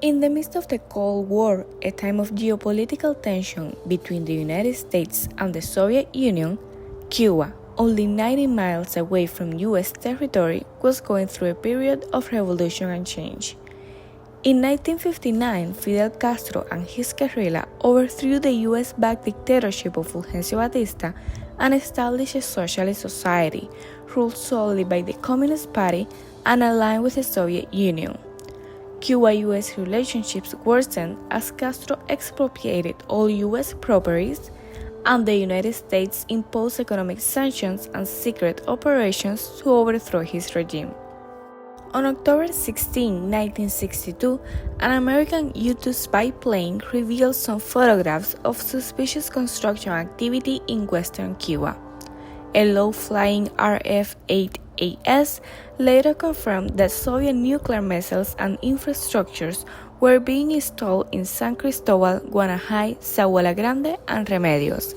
In the midst of the Cold War, a time of geopolitical tension between the United States and the Soviet Union, Cuba, only 90 miles away from U.S. territory, was going through a period of revolution and change. In 1959, Fidel Castro and his guerrilla overthrew the US-backed dictatorship of Fulgencio Batista and established a socialist society ruled solely by the Communist Party and aligned with the Soviet Union. Cuba-US relationships worsened as Castro expropriated all US properties, and the United States imposed economic sanctions and secret operations to overthrow his regime. On October 16, 1962, an American U-2 spy plane revealed some photographs of suspicious construction activity in western Cuba. A low-flying RF-8AS later confirmed that Soviet nuclear missiles and infrastructures were being installed in San Cristobal, Guanajay, Zahuala Grande, and Remedios.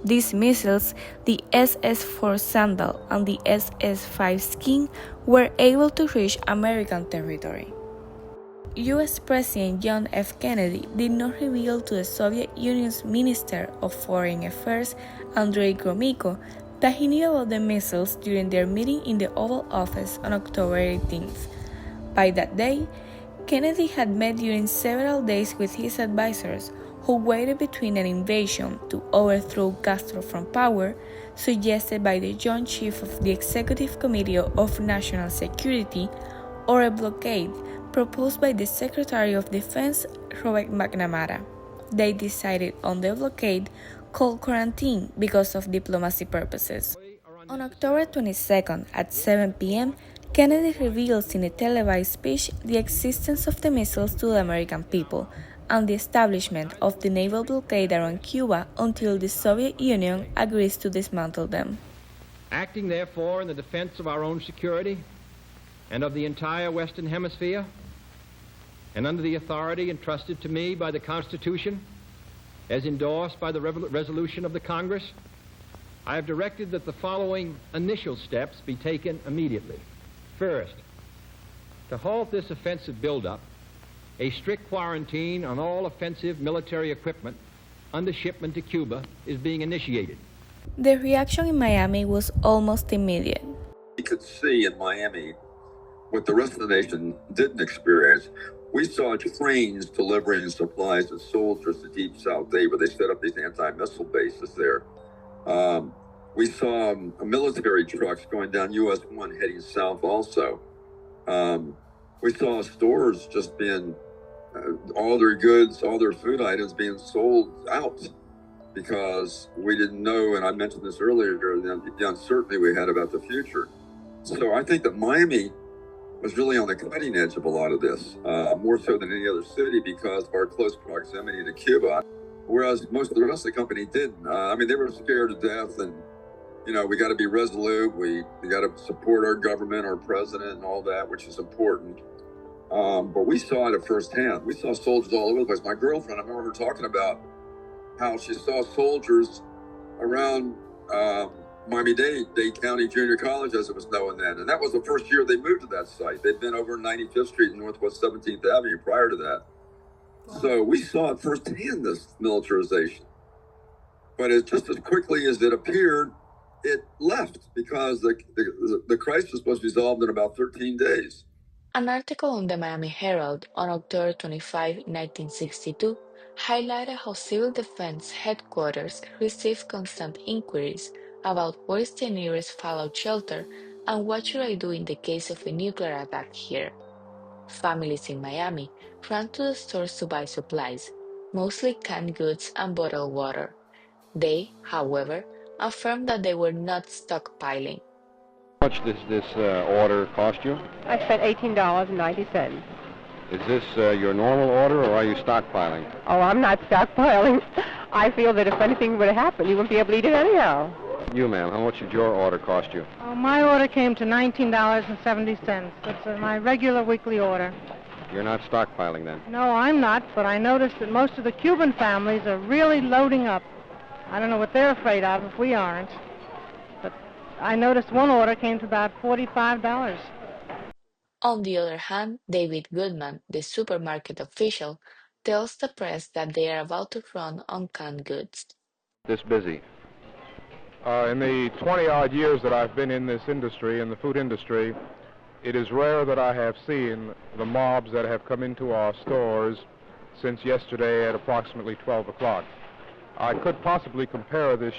These missiles, the SS-4 Sandal and the SS-5 Skin, were able to reach American territory. U.S. President John F. Kennedy did not reveal to the Soviet Union's Minister of Foreign Affairs, Andrei Gromyko, that he knew about the missiles during their meeting in the Oval Office on October 18th. By that day, Kennedy had met during several days with his advisors, who waited between an invasion to overthrow Castro from power, suggested by the Joint Chief of the Executive Committee of National Security, or a blockade proposed by the Secretary of Defense, Robert McNamara. They decided on the blockade, called quarantine because of diplomacy purposes. On October 22nd at 7 p.m., Kennedy reveals in a televised speech the existence of the missiles to the American people and the establishment of the naval blockade around Cuba until the Soviet Union agrees to dismantle them. Acting, therefore, in the defense of our own security and of the entire Western Hemisphere, and under the authority entrusted to me by the Constitution, as endorsed by the resolution of the Congress, I have directed that the following initial steps be taken immediately. First, to halt this offensive buildup, a strict quarantine on all offensive military equipment under shipment to Cuba is being initiated. The reaction in Miami was almost immediate. We could see in Miami what the rest of the nation didn't experience. We saw trains delivering supplies to soldiers to Deep South Day, where they set up these anti-missile bases there. We saw military trucks going down US 1 heading south also. We saw stores just being, all their goods, all their food items being sold out because we didn't know, and I mentioned this earlier, the uncertainty we had about the future. So I think that Miami was really on the cutting edge of a lot of this, more so than any other city because of our close proximity to Cuba, whereas most of the rest of the company didn't. They were scared to death, and we got to be resolute. We got to support our government, our president, and all that, which is important. But we saw it at firsthand. We saw soldiers all over the place. My girlfriend, I remember her talking about how she saw soldiers around Miami-Dade County Junior College, as it was known then. And that was the first year they moved to that site. They'd been over 95th Street and Northwest 17th Avenue prior to that. Wow. So we saw it firsthand, this militarization. But just as quickly as it appeared, it left because the crisis was resolved in about 13 days. An article in the Miami Herald on October 25, 1962, highlighted how Civil Defense Headquarters received constant inquiries about where is the nearest fallout shelter and what should I do in the case of a nuclear attack here. Families in Miami ran to the stores to buy supplies, mostly canned goods and bottled water. They, however, affirmed that they were not stockpiling. How much does this order cost you? I spent $18.90. Is this your normal order, or are you stockpiling? Oh, I'm not stockpiling. I feel that if anything were to happen, you wouldn't be able to eat it anyhow. You, ma'am, how much did your order cost you? My order came to $19.70. That's my regular weekly order. You're not stockpiling then? No, I'm not, but I noticed that most of the Cuban families are really loading up. I don't know what they're afraid of if we aren't. But I noticed one order came to about $45. On the other hand, David Goodman, the supermarket official, tells the press that they are about to run on canned goods. This busy. In the 20-odd years that I've been in this industry, in the food industry, it is rare that I have seen the mobs that have come into our stores since yesterday at approximately 12 o'clock. I could possibly compare this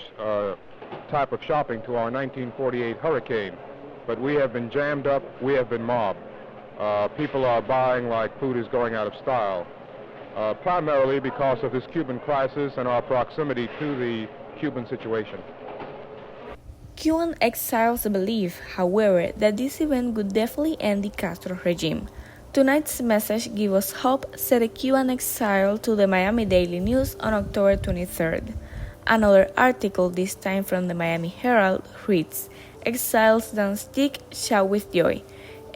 type of shopping to our 1948 hurricane, but we have been jammed up, we have been mobbed. People are buying like food is going out of style, primarily because of this Cuban crisis and our proximity to the Cuban situation. Cuban exiles believe, however, that this event would definitely end the Castro regime. Tonight's message gives us hope, said a Cuban exile to the Miami Daily News on October 23rd. Another article, this time from the Miami Herald, reads, "Exiles don't stick, shout with joy."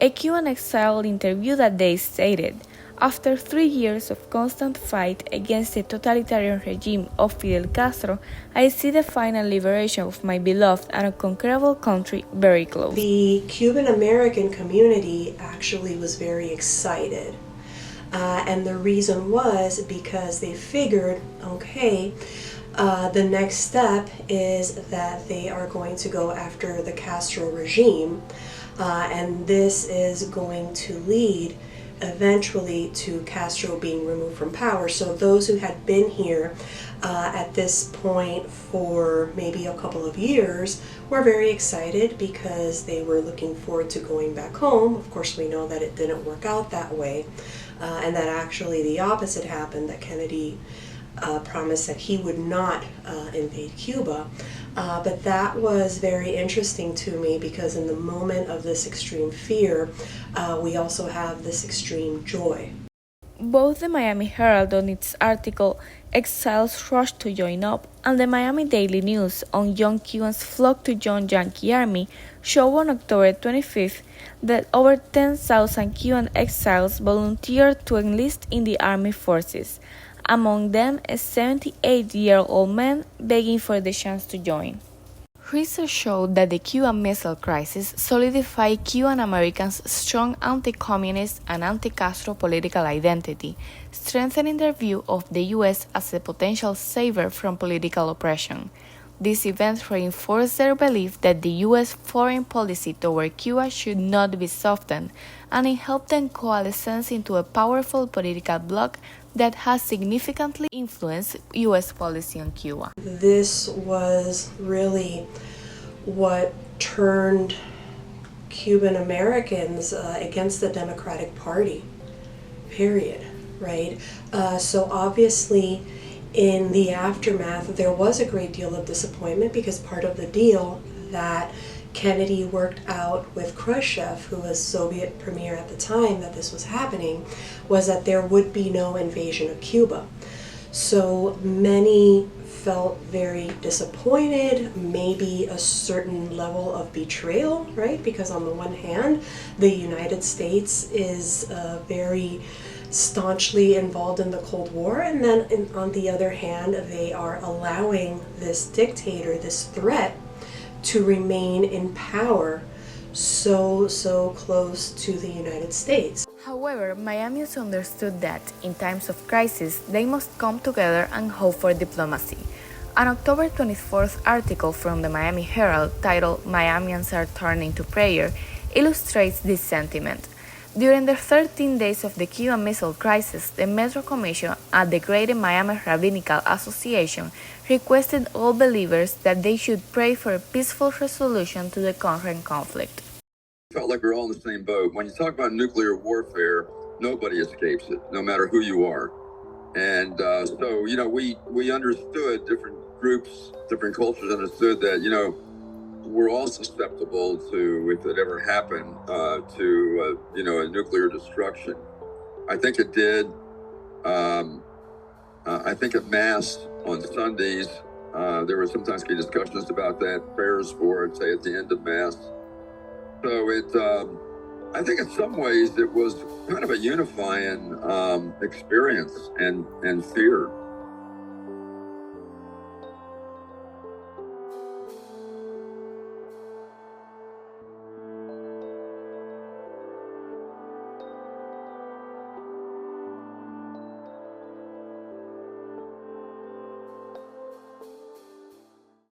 A Cuban exile interview that day stated, "After 3 years of constant fight against the totalitarian regime of Fidel Castro, I see the final liberation of my beloved and unconquerable country very close." The Cuban American community actually was very excited. And the reason was because they figured, okay, the next step is that they are going to go after the Castro regime, and this is going to lead eventually to Castro being removed from power. So those who had been here at this point for maybe a couple of years were very excited because they were looking forward to going back home. Of course, we know that it didn't work out that way, and that actually the opposite happened, that Kennedy promised that he would not invade Cuba. But that was very interesting to me because in the moment of this extreme fear, we also have this extreme joy. Both the Miami Herald on its article, "Exiles Rush to Join Up," and the Miami Daily News on Young Cubans Flock to Join Yankee Army show on October 25th that over 10,000 Cuban exiles volunteered to enlist in the army forces. Among them, a 78-year-old man begging for the chance to join. Research showed that the Cuban Missile Crisis solidified Cuban Americans' strong anti-communist and anti-Castro political identity, strengthening their view of the U.S. as a potential savior from political oppression. This event reinforced their belief that the U.S. foreign policy toward Cuba should not be softened, and it helped them coalesce into a powerful political bloc that has significantly influenced U.S. policy on Cuba. This was really what turned Cuban Americans against the Democratic Party, period, right? So obviously, in the aftermath, there was a great deal of disappointment because part of the deal that Kennedy worked out with Khrushchev, who was Soviet premier at the time that this was happening, was that there would be no invasion of Cuba. So many felt very disappointed, maybe a certain level of betrayal, right? Because on the one hand, the United States is very staunchly involved in the Cold War, and then on the other hand, they are allowing this dictator, this threat, to remain in power so close to the United States. However, Miamians understood that, in times of crisis, they must come together and hope for diplomacy. An October 24th article from the Miami Herald titled "Miamians Are Turning to Prayer" illustrates this sentiment. During the 13 days of the Cuban Missile Crisis, the Metro Commission at the Greater Miami Rabbinical Association requested all believers that they should pray for a peaceful resolution to the current conflict. Felt like we're all in the same boat. When you talk about nuclear warfare, nobody escapes it, no matter who you are. And so, we understood, different groups, different cultures understood that, we're all susceptible to, if it ever happened, to a nuclear destruction. I think it did. I think at Mass on Sundays, there were sometimes discussions about that, prayers for it, say at the end of Mass. So I think in some ways it was kind of a unifying experience and fear.